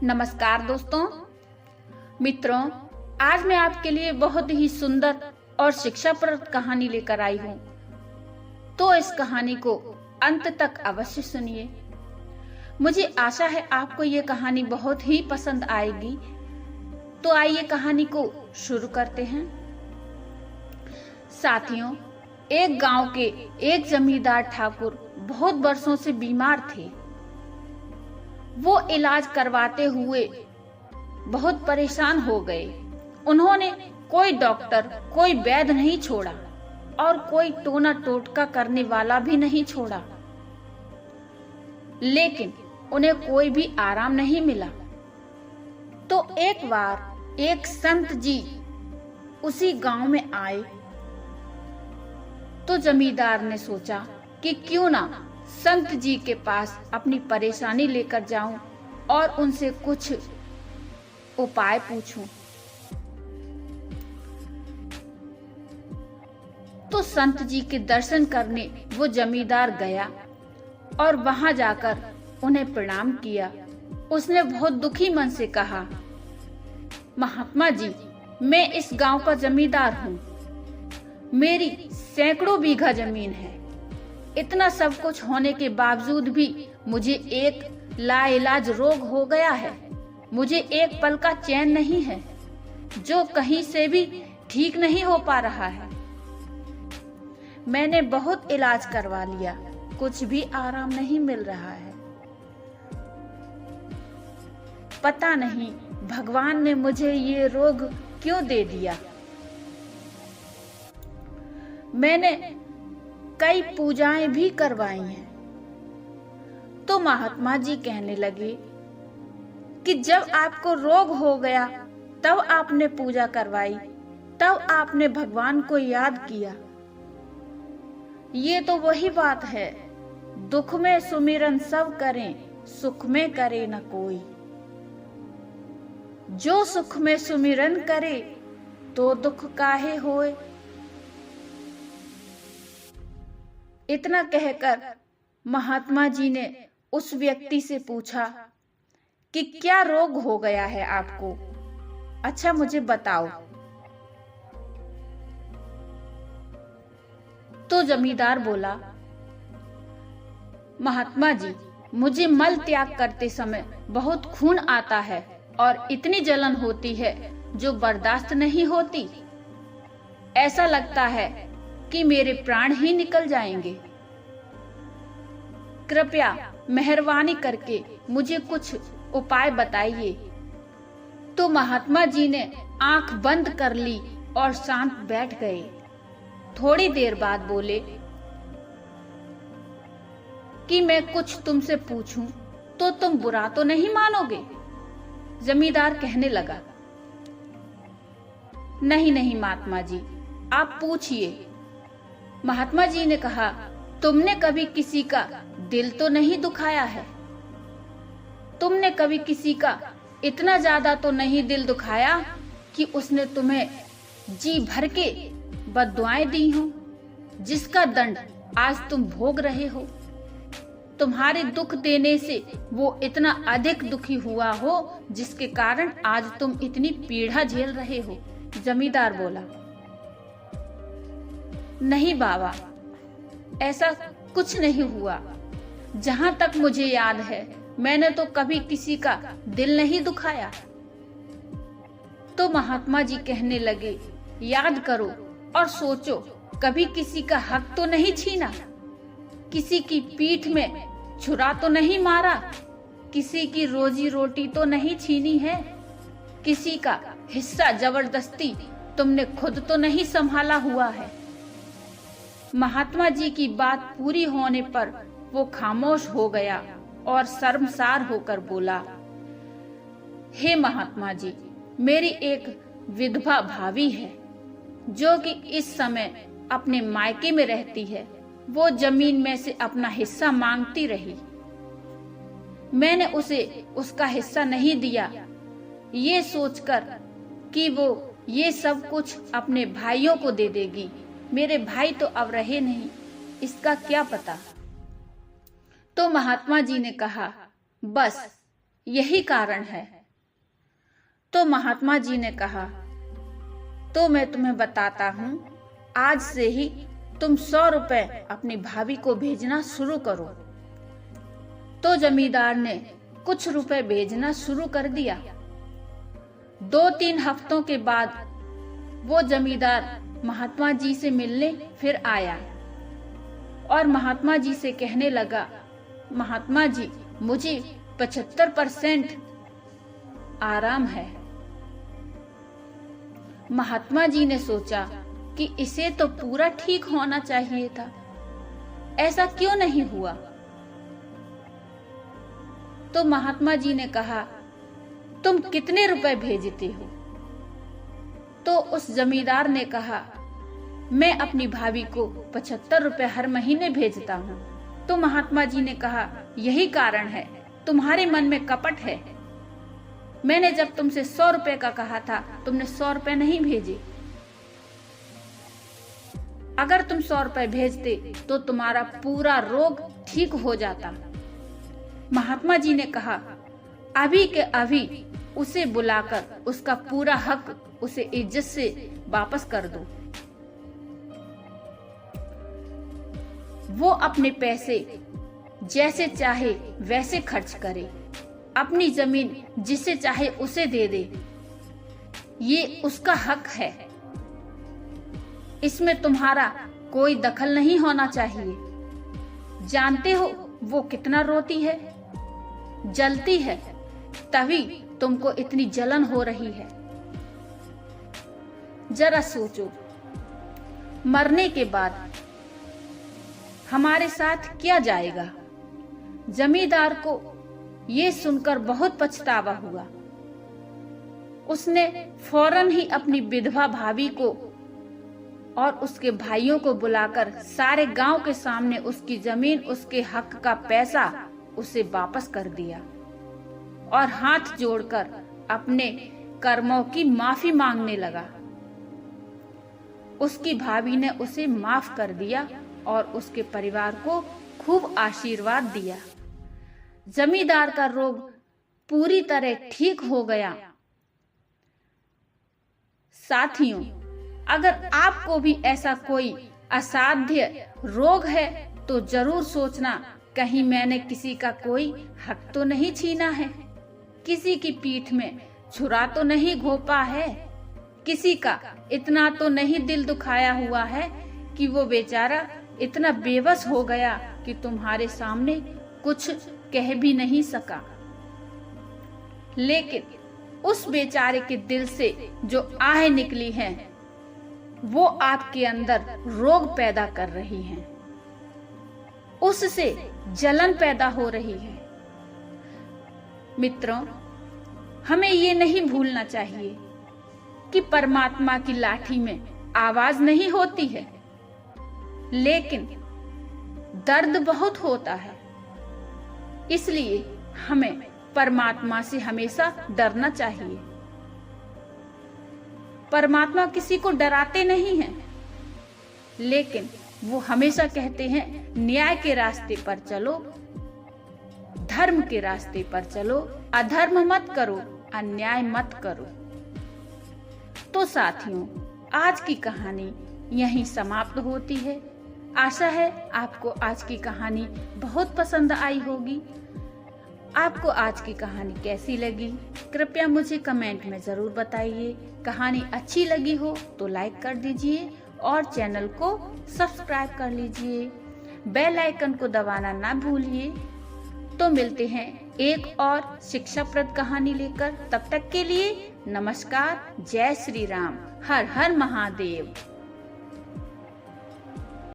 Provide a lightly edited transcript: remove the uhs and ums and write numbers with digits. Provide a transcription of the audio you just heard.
नमस्कार दोस्तों, मित्रों। आज मैं आपके लिए बहुत ही सुंदर और शिक्षाप्रद कहानी लेकर आई हूँ। तो इस कहानी को अंत तक अवश्य सुनिए। मुझे आशा है आपको ये कहानी बहुत ही पसंद आएगी। तो आइए कहानी को शुरू करते हैं। साथियों, एक गांव के एक जमींदार ठाकुर बहुत वर्षों से बीमार थे। वो इलाज करवाते हुए बहुत परेशान हो गए। उन्होंने कोई डॉक्टर, कोई वैद्य नहीं छोड़ा और कोई टोना टोटका करने वाला भी नहीं छोड़ा, लेकिन उन्हें कोई भी आराम नहीं मिला। तो एक बार एक संत जी उसी गांव में आए। तो जमींदार ने सोचा कि क्यों ना संत जी के पास अपनी परेशानी लेकर जाऊं और उनसे कुछ उपाय पूछूं। तो संत जी के दर्शन करने वो जमींदार गया और वहां जाकर उन्हें प्रणाम किया। उसने बहुत दुखी मन से कहा, महात्मा जी, मैं इस गांव का जमींदार हूँ। मेरी सैकड़ों बीघा जमीन है। इतना सब कुछ होने के बावजूद भी मुझे एक लाइलाज रोग हो गया है। मुझे एक पल का चैन नहीं है, जो कहीं से भी ठीक नहीं हो पा रहा है। मैंने बहुत इलाज करवा लिया, कुछ भी आराम नहीं मिल रहा है। पता नहीं भगवान ने मुझे ये रोग क्यों दे दिया। मैंने कई पूजाएं भी करवाई हैं। तो महात्मा जी कहने लगे कि जब आपको रोग हो गया तब आपने पूजा करवाई, तब आपने भगवान को याद किया। ये तो वही बात है, दुख में सुमिरन सब करें, सुख में करे न कोई। जो सुख में सुमिरन करे तो दुख काहे होए। इतना कहकर महात्मा जी ने उस व्यक्ति से पूछा कि क्या रोग हो गया है आपको? अच्छा मुझे बताओ। तो जमींदार बोला, महात्मा जी, मुझे मल त्याग करते समय बहुत खून आता है और इतनी जलन होती है जो बर्दाश्त नहीं होती। ऐसा लगता है कि मेरे प्राण ही निकल जाएंगे। कृपया मेहरबानी करके मुझे कुछ उपाय बताइए। तो महात्मा जी ने आंख बंद कर ली और शांत बैठ गए। थोड़ी देर बाद बोले कि मैं कुछ तुमसे पूछूं तो तुम बुरा तो नहीं मानोगे? जमींदार कहने लगा, नहीं नहीं महात्मा जी, आप पूछिए। महात्मा जी ने कहा, तुमने कभी किसी का दिल तो नहीं दुखाया है? तुमने कभी किसी का इतना ज्यादा तो नहीं दिल दुखाया कि उसने तुम्हें जी भर के बद्दुआएं दी हो, जिसका दंड आज तुम भोग रहे हो। तुम्हारे दुख देने से वो इतना अधिक दुखी हुआ हो जिसके कारण आज तुम इतनी पीड़ा झेल रहे हो। जमींदार बोला, नहीं बाबा, ऐसा कुछ नहीं हुआ। जहां तक मुझे याद है मैंने तो कभी किसी का दिल नहीं दुखाया। तो महात्मा जी कहने लगे, याद करो और सोचो, कभी किसी का हक तो नहीं छीना, किसी की पीठ में छुरा तो नहीं मारा, किसी की रोजी रोटी तो नहीं छीनी है, किसी का हिस्सा जबरदस्ती तुमने खुद तो नहीं संभाला हुआ है। महात्मा जी की बात पूरी होने पर वो खामोश हो गया और शर्मसार होकर बोला, हे महात्मा जी, मेरी एक विधवा भाभी है जो कि इस समय अपने मायके में रहती है। वो जमीन में से अपना हिस्सा मांगती रही। मैंने उसे उसका हिस्सा नहीं दिया, ये सोचकर कि वो ये सब कुछ अपने भाइयों को दे देगी। मेरे भाई तो अब रहे नहीं, इसका क्या पता। तो महात्मा जी ने कहा, बस यही कारण है। तो महात्मा जी ने कहा, तो मैं तुम्हें बताता हूं, आज से ही तुम 100 रुपए अपनी भाभी को भेजना शुरू करो। तो जमींदार ने कुछ रुपए भेजना शुरू कर दिया। 2-3 हफ्तों के बाद वो जमींदार महात्मा जी से मिलने फिर आया और महात्मा जी से कहने लगा, महात्मा जी, मुझे 75% आराम है। महात्मा जी ने सोचा कि इसे तो पूरा ठीक होना चाहिए था, ऐसा क्यों नहीं हुआ? तो महात्मा जी ने कहा, तुम कितने रुपए भेजते हो? तो उस जमींदार ने कहा, मैं अपनी भाभी को 75 रुपए हर महीने भेजता हूँ। तो महात्मा जी ने कहा, यही कारण है, तुम्हारे मन में कपट है। मैंने जब तुमसे 100 रुपए का कहा था, तुमने 100 रुपए नहीं भेजे। अगर तुम 100 रुपए भेजते तो तुम्हारा पूरा रोग ठीक हो जाता। महात्मा जी ने कहा, अभी के अभी उसे बुलाकर उसका पूरा हक उसे इज्जत से वापस कर दो। वो अपने पैसे जैसे चाहे वैसे खर्च करे, अपनी जमीन जिसे चाहे उसे दे दे, ये उसका हक है। इसमें तुम्हारा कोई दखल नहीं होना चाहिए। जानते हो वो कितना रोती है, जलती है, तभी तुमको इतनी जलन हो रही है। जरा सोचो, मरने के बाद हमारे साथ क्या जाएगा? जमींदार को ये सुनकर बहुत पछतावा हुआ। उसने फौरन ही अपनी विधवा भाभी को और उसके भाइयों को बुलाकर सारे गांव के सामने उसकी जमीन, उसके हक का पैसा उसे वापस कर दिया और हाथ जोड़कर अपने कर्मों की माफी मांगने लगा। उसकी भाभी ने उसे माफ कर दिया और उसके परिवार को खूब आशीर्वाद दिया। जमींदार का रोग पूरी तरह ठीक हो गया। साथियों, अगर आपको भी ऐसा कोई असाध्य रोग है तो जरूर सोचना, कहीं मैंने किसी का कोई हक तो नहीं छीना है, किसी की पीठ में छुरा तो नहीं घोंपा है, किसी का इतना तो नहीं दिल दुखाया हुआ है कि वो बेचारा इतना बेबस हो गया कि तुम्हारे सामने कुछ कह भी नहीं सका। लेकिन उस बेचारे के दिल से जो आह निकली हैं, वो आपके अंदर रोग पैदा कर रही हैं, उससे जलन पैदा हो रही है। मित्रों, हमें ये नहीं भूलना चाहिए कि परमात्मा की लाठी में आवाज नहीं होती है, लेकिन दर्द बहुत होता है। इसलिए हमें परमात्मा से हमेशा डरना चाहिए। परमात्मा किसी को डराते नहीं हैं, लेकिन वो हमेशा कहते हैं, न्याय के रास्ते पर चलो, धर्म के रास्ते पर चलो, अधर्म मत करो, अन्याय मत करो। तो साथियों, आज की कहानी यहीं समाप्त होती है। आशा है आपको आज की कहानी बहुत पसंद आई होगी। आपको आज की कहानी कैसी लगी, कृपया मुझे कमेंट में जरूर बताइए। कहानी अच्छी लगी हो तो लाइक कर दीजिए और चैनल को सब्सक्राइब कर लीजिए। बेल आइकन को दबाना ना भूलिए। तो मिलते हैं एक और शिक्षाप्रद कहानी लेकर। तब तक के लिए नमस्कार। जय श्री राम। हर हर महादेव।